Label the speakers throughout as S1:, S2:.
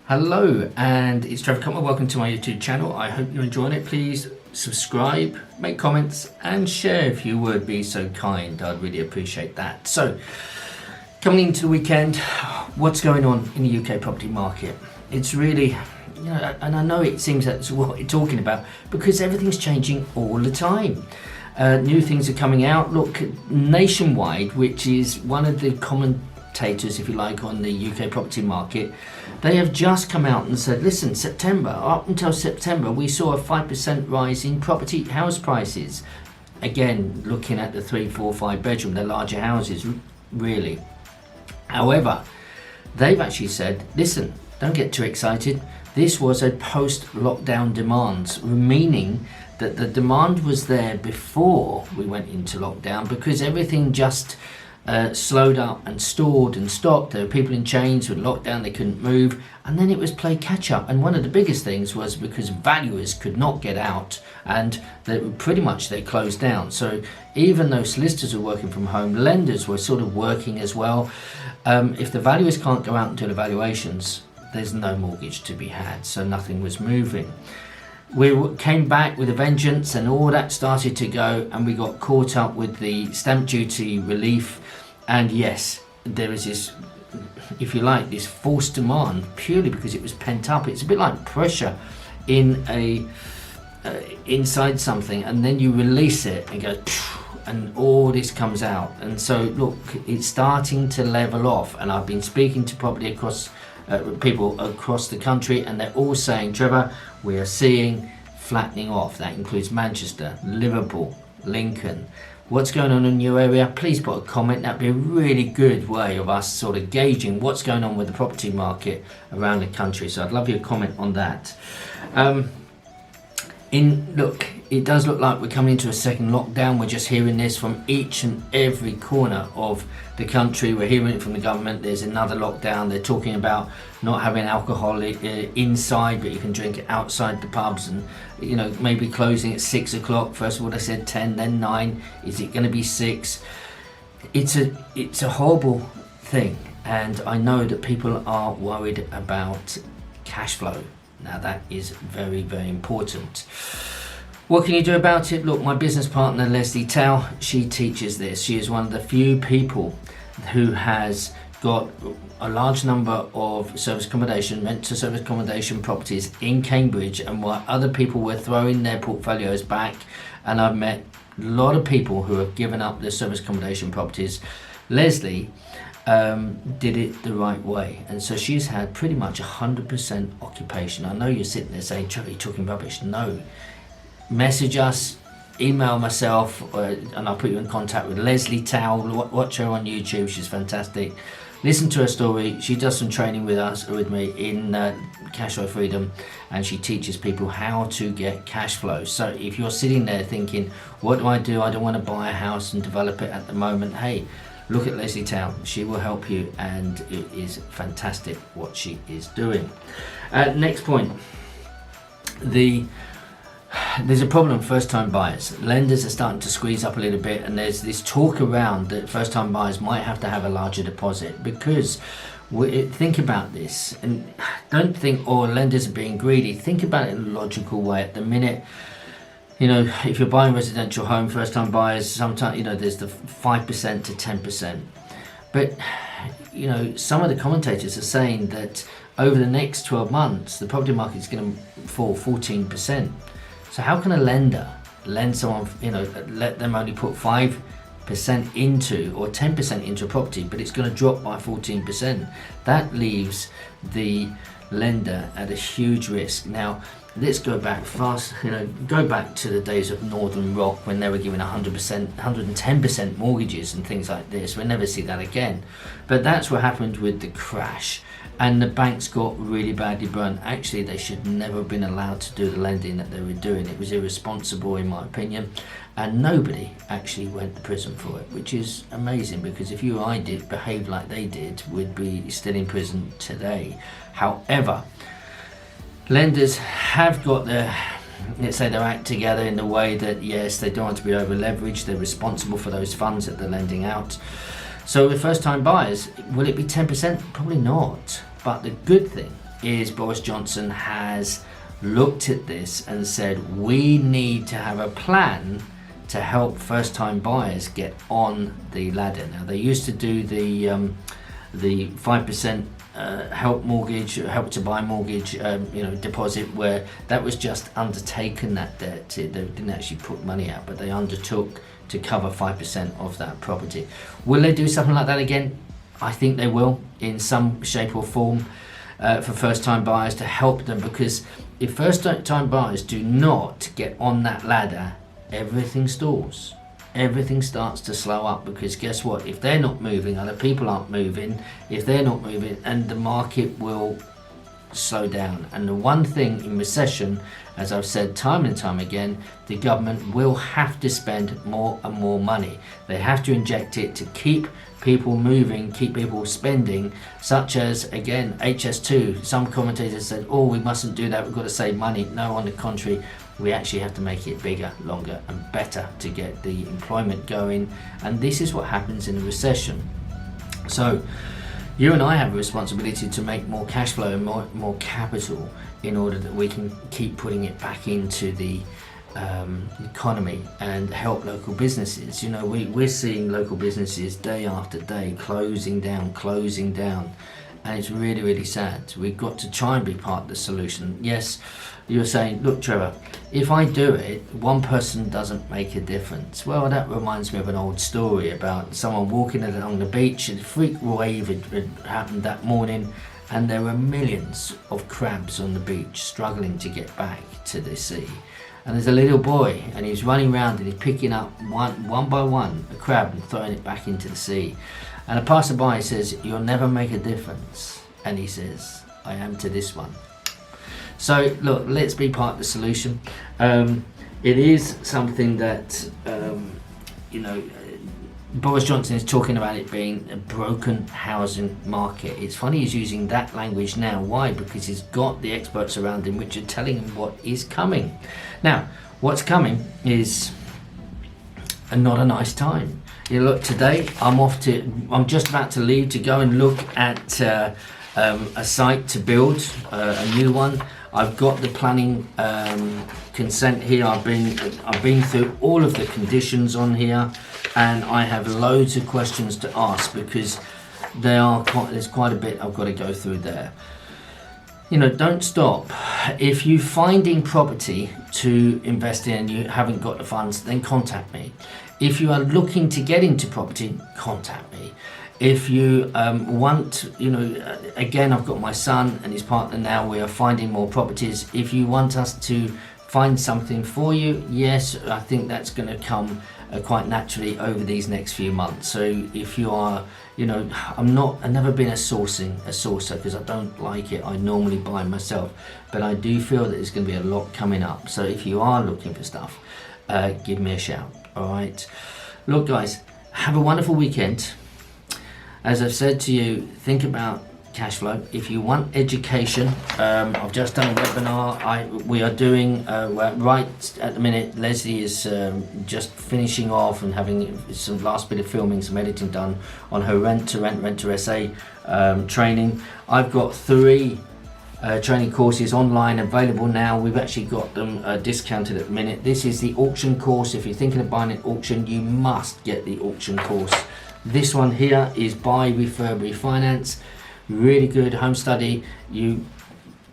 S1: Hello, and it's Trevor Cutmore. Welcome to my YouTube channel. I hope you're enjoying it. Please subscribe, make comments, and share if you would be so kind. I'd really appreciate that. So, coming into the weekend, what's going on in the UK property market? It's really, and I know it seems that's what you're talking about because everything's changing all the time. New things are coming out. Look, Nationwide, which is one of the commentators, if you like, on the UK property market, they have just come out and said, listen, up until September, we saw a 5% rise in property house prices. Again, looking at the 3, 4, 5 bedroom, the larger houses, really. However, they've actually said, listen, don't get too excited. This was a post-lockdown demand, meaning that the demand was there before we went into lockdown because everything just slowed up and stalled and stopped. There were people in chains with lockdown, they couldn't move, and then it was play catch up. And one of the biggest things was because valuers could not get out and they closed down. So even though solicitors were working from home, lenders were sort of working as well. If the valuers can't go out and do the valuations, there's no mortgage to be had, so nothing was moving. We came back with a vengeance and all that started to go, and we got caught up with the stamp duty relief. And yes, there is this, if you like, this forced demand purely because it was pent up. It's a bit like pressure in inside something, and then you release it and go, and all this comes out. And so look, it's starting to level off, and I've been speaking to property people across the country, and they're all saying, Trevor, we are seeing flattening off. That includes Manchester, Liverpool, Lincoln. What's going on in your area? Please put a comment. That'd be a really good way of us sort of gauging what's going on with the property market around the country. So I'd love your comment on that. Look, it does look like we're coming into a second lockdown. We're just hearing this from each and every corner of the country. We're hearing it from the government. There's another lockdown. They're talking about not having alcohol inside, but you can drink it outside the pubs, and maybe closing at 6 o'clock. First of all, they said 10, then 9. Is it going to be 6? It's a horrible thing, and I know that people are worried about cash flow. Now that is very, very important. What can you do about it? Look, my business partner Leslie Tao, she teaches this. She is one of the few people who has got a large number of rent to service accommodation properties in Cambridge, and while other people were throwing their portfolios back, and I've met a lot of people who have given up their service accommodation properties, Leslie did it the right way, and so she's had pretty much 100% occupation. I know you're sitting there saying, Trevor, you're talking rubbish. No, message us, email myself, and I'll put you in contact with Leslie Tao. Watch her on YouTube, she's fantastic. Listen to her story. She does some training with me in Cashflow-Freedom, and she teaches people how to get cash flow. So if you're sitting there thinking, what do? I don't want to buy a house and develop it at the moment. Hey, look at Leslie Tao. She will help you, and it is fantastic what she is doing. Next point. There's a problem with first-time buyers. Lenders are starting to squeeze up a little bit, and there's this talk around that first-time buyers might have to have a larger deposit because think about this, and don't think, lenders are being greedy. Think about it in a logical way. At the minute, if you're buying a residential home, first-time buyers, sometimes, there's the 5% to 10%. But, some of the commentators are saying that over the next 12 months, the property market is going to fall 14%. So how can a lender lend someone, let them only put 5% into or 10% into a property, but it's going to drop by 14%? That leaves the lender at a huge risk. Now, let's go back fast, go back to the days of Northern Rock when they were giving 100%, 110% mortgages and things like this. We'll never see that again. But that's what happened with the crash. And the banks got really badly burnt. Actually, they should never have been allowed to do the lending that they were doing. It was irresponsible, in my opinion. And nobody actually went to prison for it, which is amazing, because if you or I behaved like they did, we'd be still in prison today. However, lenders have got their act together in the way that, yes, they don't want to be over leveraged. They're responsible for those funds that they're lending out. So with first time buyers, will it be 10%? Probably not. But the good thing is Boris Johnson has looked at this and said we need to have a plan to help first-time buyers get on the ladder. Now they used to do the 5% help to buy mortgage deposit, where that was just undertaken, that debt. They didn't actually put money out, but they undertook to cover 5% of that property. Will they do something like that again? I think they will, in some shape or form, for first-time buyers, to help them, because if first-time buyers do not get on that ladder, everything stalls. Everything starts to slow up, because guess what? If they're not moving, other people aren't moving. If they're not moving, and the market will slow down. And the one thing in recession, as I've said time and time again, the government will have to spend more and more money. They have to inject it to keep people moving, keep people spending, such as, again, HS2. Some commentators said, oh, we mustn't do that, we've got to save money. No, on the contrary, we actually have to make it bigger, longer and better to get the employment going. And this is what happens in a recession. So you and I have a responsibility to make more cash flow and more capital, in order that we can keep putting it back into the economy and help local businesses. You know, we're seeing local businesses day after day closing down, and it's really, really sad. We've got to try and be part of the solution. Yes, you're saying, look, Trevor, if I do it, one person doesn't make a difference. Well, that reminds me of an old story about someone walking along the beach, and a freak wave had happened that morning, and there were millions of crabs on the beach struggling to get back to the sea. And there's a little boy, and he's running around and he's picking up one by one a crab and throwing it back into the sea. And a passerby says, you'll never make a difference. And he says, I am to this one. So look, let's be part of the solution. It is something that, Boris Johnson is talking about it being a broken housing market. It's funny he's using that language now. Why? Because he's got the experts around him which are telling him what is coming. Now, what's coming is not a nice time. You look, today I'm just about to leave to go and look at a site to build a new one. I've got the planning consent here. I've been through all of the conditions on here, and I have loads of questions to ask, because there's quite a bit I've got to go through there. You know, don't stop. If you're finding property to invest in and you haven't got the funds, then contact me. If you are looking to get into property, contact me. If you want, again, I've got my son and his partner now. We are finding more properties. If you want us to find something for you, yes, I think that's going to come quite naturally over these next few months. So if you are, I've never been a sourcer, because I don't like it. I normally buy myself, but I do feel that there's going to be a lot coming up. So if you are looking for stuff, give me a shout. All right. Look, guys, have a wonderful weekend. As I've said to you, think about cash flow. If you want education, I've just done a webinar. We are doing right at the minute. Leslie is just finishing off and having some last bit of filming, some editing done on her rent to SA training. I've got 3 training courses online available now. We've actually got them discounted at the minute. This is the auction course. If you're thinking of buying an auction, you must get the auction course. This one here is buy, refurb, refinance. Really good home study. You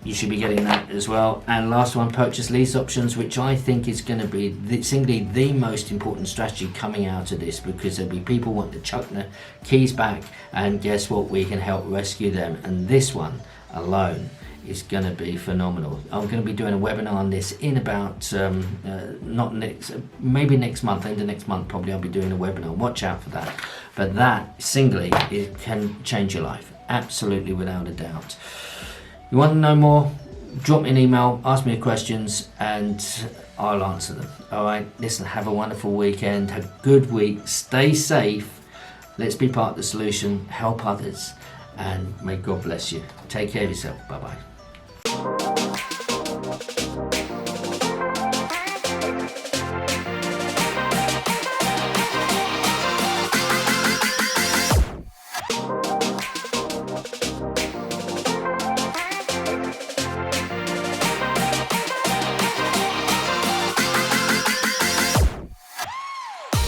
S1: should be getting that as well. And last one, purchase lease options, which I think is going to be singly the most important strategy coming out of this, because there'll be people wanting to chuck the keys back, and guess what? We can help rescue them. And this one alone is going to be phenomenal. I'm going to be doing a webinar on this in about maybe next month, end of next month probably. I'll be doing a webinar. Watch out for that. But that singly, it can change your life, absolutely, without a doubt. You want to know more? Drop me an email, ask me questions, and I'll answer them. All right. Listen, have a wonderful weekend. Have a good week. Stay safe. Let's be part of the solution. Help others, and may God bless you. Take care of yourself. Bye bye.